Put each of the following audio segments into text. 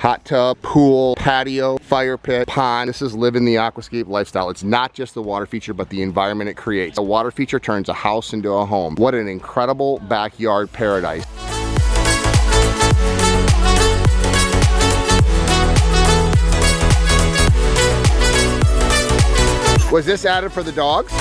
hot tub, pool, patio, fire pit, pond. This is living the aquascape lifestyle. It's not just the water feature, but the environment it creates. A water feature turns a house into a home. What an incredible backyard paradise. Was this added for the dogs?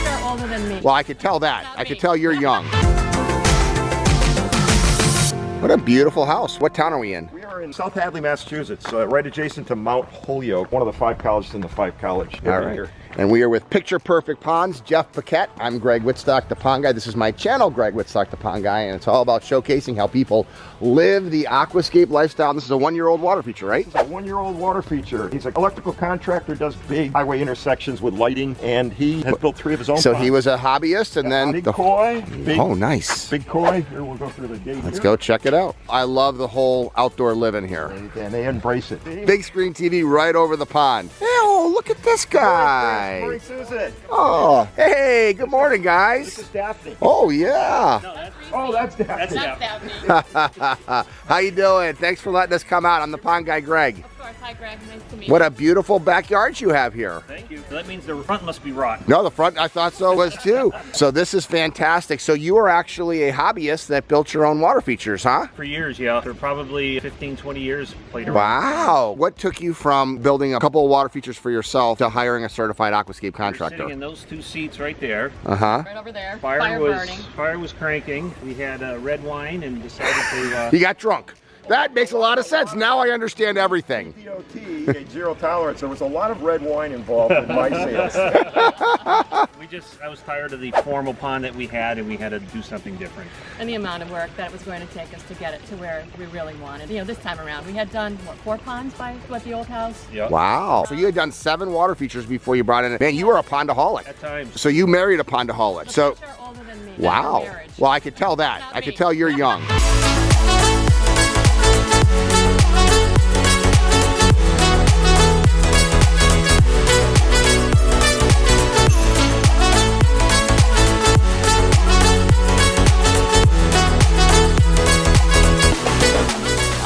They're older than me. Well, I could tell that. I could tell you're young. What a beautiful house. What town are we in? We are in South Hadley, Massachusetts, right adjacent to Mount Holyoke, one of the 5 colleges in the 5 college. All right. Here. And we are with Picture Perfect Ponds, Jeff Paquette. I'm Greg Wittstock, the Pond Guy. This is my channel, Greg Wittstock, the Pond Guy, and it's all about showcasing how people live the aquascape lifestyle. This is a 1-year-old water feature, right? It's a 1-year-old water feature. He's an electrical contractor, does big highway intersections with lighting, and he has built 3 of his own So ponds. he was a hobbyist, and then... Big koi. Big, oh, nice. Big koi. Here, we'll go through the gate. Let's go check it out. I love the whole outdoor living here. And they embrace it. Big screen TV right over the pond. Ew, look at this guy. Morning, Susan. Oh, hey, good morning, guys. This is Daphne. Oh, yeah. Oh, that's Daphne. That's Daphne. How you doing? Thanks for letting us come out. I'm the Pond Guy, Greg. Of course. Hi, Greg. Nice to meet you. What a beautiful backyard you have here. Thank you. That means the front must be rotten. No, the front, I thought so was too. So this is fantastic. So you are actually a hobbyist that built your own water features, huh? For years, yeah. For probably 15, 20 years, played around. Wow. What took you from building a couple of water features for yourself to hiring a certified aquascape contractor? Sitting in those 2 seats right there. Uh-huh. Right over there. Fire burning. was cranking. We had red wine and decided to... You got drunk. That makes a lot of sense. Now I understand everything. DOT, a zero tolerance. There was a lot of red wine involved in my sales. I was tired of the formal pond that we had, and we had to do something different. And the amount of work that it was going to take us to get it to where we really wanted. You know, this time around, we had done, what, 4 ponds by the old house? Yep. Wow. So you had done 7 water features before you brought in it. Man, you were a pondaholic. At times. So you married a pondaholic. So, They're older than me. wow. That's marriage. Well, I could tell that. Not I could me. tell you're young.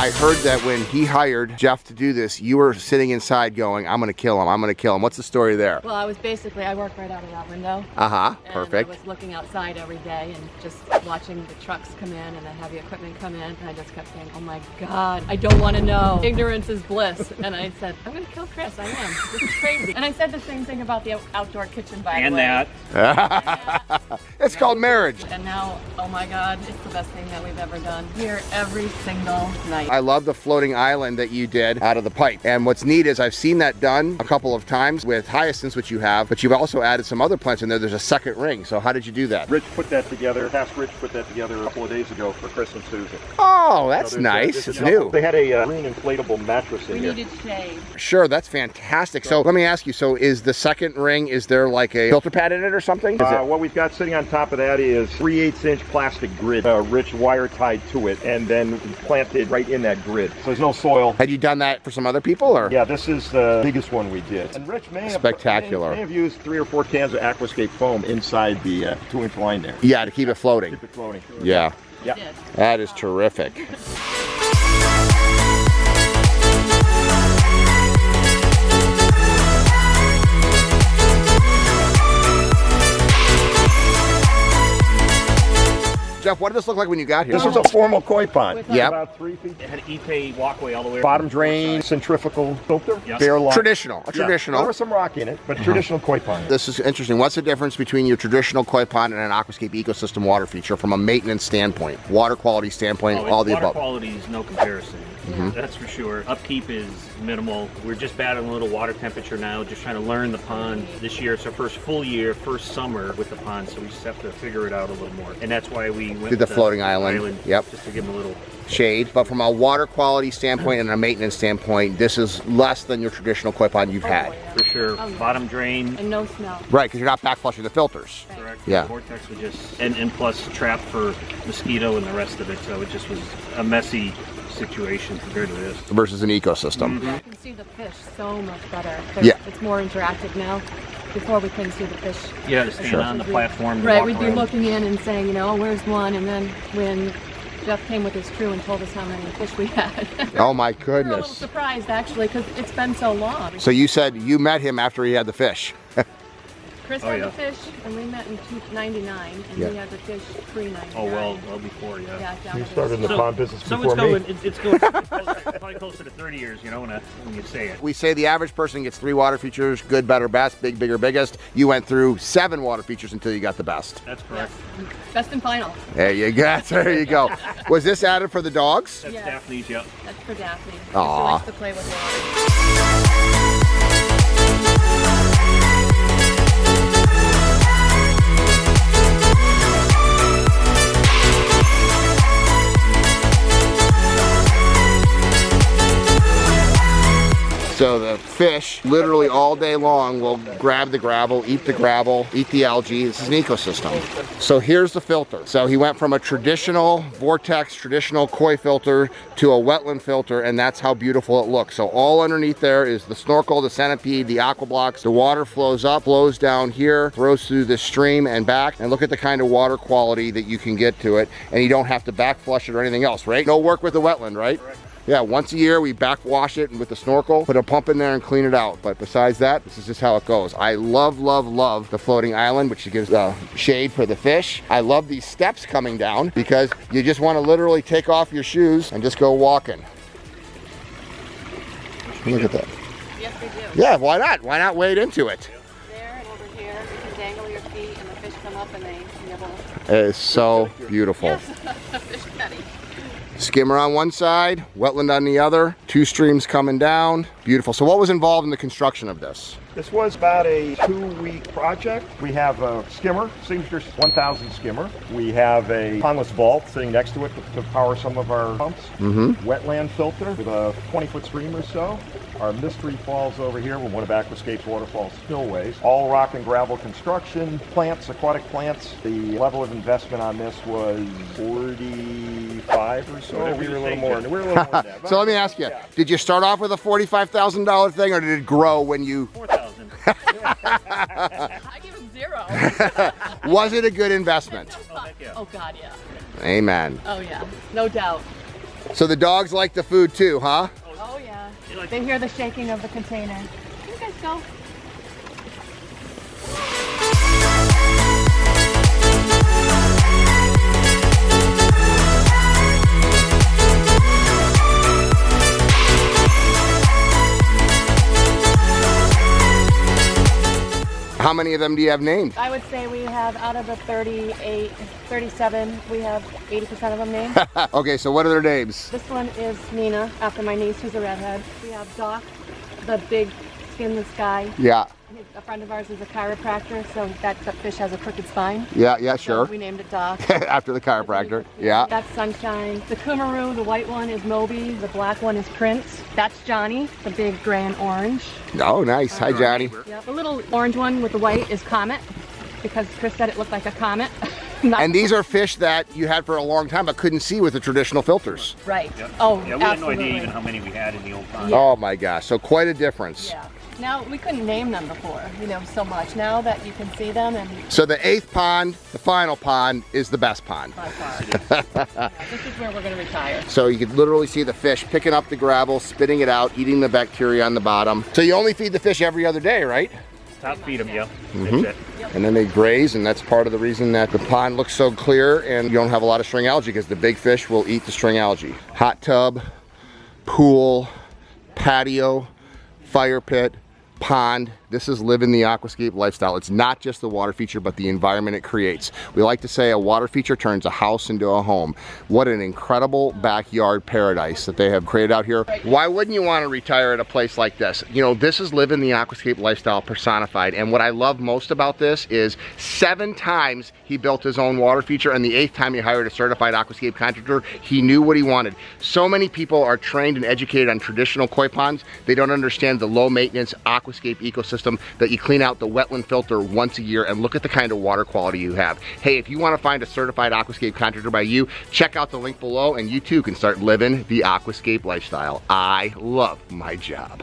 I heard that when he hired Jeff to do this, you were sitting inside going, I'm going to kill him, I'm going to kill him. What's the story there? Well, I work right out of that window. Uh-huh, And perfect. I was looking outside every day and just watching the trucks come in and the heavy equipment come in. And I just kept saying, oh my God, I don't want to know. Ignorance is bliss. And I said, I'm going to kill Chris. I am. This is crazy. And I said the same thing about the outdoor kitchen, by the way. that. It's called marriage. And now, oh my God, it's the best thing that we've ever done. Here every single night. I love the floating island that you did out of the pipe. And what's neat is I've seen that done a couple of times with hyacinths, which you have, but you've also added some other plants in there. There's a second ring. So how did you do that? Rich put that together, past Rich put that together a couple of days ago for Chris and Susan. Oh, that's So nice. this It's is- new. They had a green inflatable mattress in We here. needed shade. Sure, that's fantastic. So let me ask you, so is the second ring, is there like a filter pad in it or something? Is it? What we've got sitting on top of that is 3/8-inch plastic grid, Rich wire tied to it, and then planted right in that grid. So there's no soil. Had you done that for some other people, or? Yeah, this is the biggest one we did. And Rich may have, Spectacular. may have used 3 or 4 cans of Aquascape foam inside the 2-inch line there. Yeah, to keep it floating. Keep it floating. Yeah, Yeah. Did. that is terrific. Jeff, what did this look like when you got here? This was a formal koi pond. Yep. About 3 feet. It had an Ipe walkway all the way. Bottom drain, centrifugal filter, Yes. bare line. Traditional, a Yeah, traditional. there was some rock in it, but traditional koi pond. This is interesting. What's the difference between your traditional koi pond and an aquascape ecosystem water feature from a maintenance standpoint, water quality standpoint, all the water above? quality is no comparison. That's for sure. Upkeep is minimal. We're just battling a little water temperature now, just trying to learn the pond. This year it's our first full year, first summer with the pond, so we just have to figure it out a little more. And that's why we went Did the with floating island. Yep. Just to give them a little Shade, but from a water quality standpoint and a maintenance standpoint, this is less than your traditional koi pond you've had. for sure. Oh, yeah. Bottom drain. And no smell. Right, because you're not back flushing the filters. Correct. Yeah. Vortex was just and plus trap for mosquito and the rest of it, so it just was a messy situation compared to this. Versus an ecosystem. I can see the fish so much better. Yeah. It's more interactive now. before we couldn't see the fish. Yeah, to stand on the platform. Right, walk we'd be around. looking in and saying, you know, oh, where's one? And then when Jeff came with his crew and told us how many fish we had. Oh my We were a little goodness. surprised actually, because it's been so long. So you said you met him after he had the fish. Chris Oh, had yeah. the fish, and we met in 99, and Yeah. he had the fish pre-99. Oh, well before, yeah. Yeah, down You at the- started in the pond business So before it's me. going, it's going probably closer to 30 years, you know, when you say it. We say the average person gets 3 water features, good, better, best, big, bigger, biggest. You went through 7 water features until you got the best. That's Yes. correct. Best and final. There you go. There you go. Was this added for the dogs? That's Yes. Daphne's, yep. That's for Daphne. Aw. She likes to play with water. So the fish, literally all day long, will grab the gravel, eat the algae. This is an ecosystem. So here's the filter. So he went from a traditional vortex, traditional koi filter to a wetland filter, and that's how beautiful it looks. So all underneath there is the snorkel, the centipede, the aqua blocks. The water flows up, flows down here, flows through the stream and back, and look at the kind of water quality that you can get to it, and you don't have to back flush it or anything else, right? No work with the wetland, right? Correct. Yeah, once a year we backwash it with the snorkel, put a pump in there and clean it out. But besides that, this is just how it goes. I love, love, love the floating island, which gives shade for the fish. I love these steps coming down because you just want to literally take off your shoes and just go walking. Look at that. Yes, we do. Yeah, why not? Why not wade into it? There and over here, you can dangle your feet, and the fish come up and they nibble. It is so beautiful. Fish petty. Skimmer on one side, wetland on the other, 2 streams coming down. Beautiful. So what was involved in the construction of this? This was about a 2-week project. We have a skimmer, Signature 1000 skimmer. We have a pondless vault sitting next to it to power some of our pumps. Wetland filter with a 20-foot stream or so. Our mystery falls over here with one of Aquascape's waterfall spillways. All rock and gravel construction, plants, aquatic plants. The level of investment on this was 45 or so. Whatever We were you a little say, more. Jim. We were a little more than that. So let me ask you, Yeah. did you start off with a $45,000 thing or did it grow when you... 4,000. I give it 0. Was it a good investment? Oh, heck yeah. Oh, God, yeah. Amen. Oh, yeah. No doubt. So the dogs like the food too, huh? Oh, yeah. You like- They hear the shaking of the container. You guys go. How many of them do you have named? I would say we have, out of the 38, 37, we have 80% of them named. Okay, so what are their names? This one is Nina, after my niece who's a redhead. We have Doc, the big skinless guy. Yeah, A friend of ours is a chiropractor, so that fish has a crooked spine. yeah, So sure. we named it Doc. After the chiropractor, yeah. That's Sunshine. The Kumaru, the white one, is Moby. The black one is Prince. That's Johnny, the big gray and orange. Oh, nice. Hi, Johnny. Yep. The little orange one with the white is Comet, because Chris said it looked like a comet. Not And these are fish that you had for a long time but couldn't see with the traditional filters. right. Yep. Oh, Yeah, we had no absolutely. idea even how many we had in the old pond. Yeah. Oh my gosh, so quite a difference. Yeah. Now, we couldn't name them before, so much. Now that you can see them, and So the 8th pond, the final pond, is the best pond. by far. This is where we're going to retire. So you could literally see the fish picking up the gravel, spitting it out, eating the bacteria on the bottom. So you only feed the fish every other day, right? Top feed them, yeah. Mm-hmm. That's it. And then they graze, and that's part of the reason that the pond looks so clear and you don't have a lot of string algae, because the big fish will eat the string algae. Hot tub, pool, patio, fire pit, pond. This is living the aquascape lifestyle. It's not just the water feature, but the environment it creates. We like to say a water feature turns a house into a home. What an incredible backyard paradise that they have created out here. Why wouldn't you want to retire at a place like this? This is living the aquascape lifestyle personified. And what I love most about this is 7 times he built his own water feature, and the 8th time he hired a certified aquascape contractor. He knew what he wanted. So many people are trained and educated on traditional koi ponds. They don't understand the low maintenance aquascape ecosystem that you clean out the wetland filter once a year, and look at the kind of water quality you have. Hey, if you want to find a certified aquascape contractor by you, check out the link below and you too can start living the aquascape lifestyle. I love my job.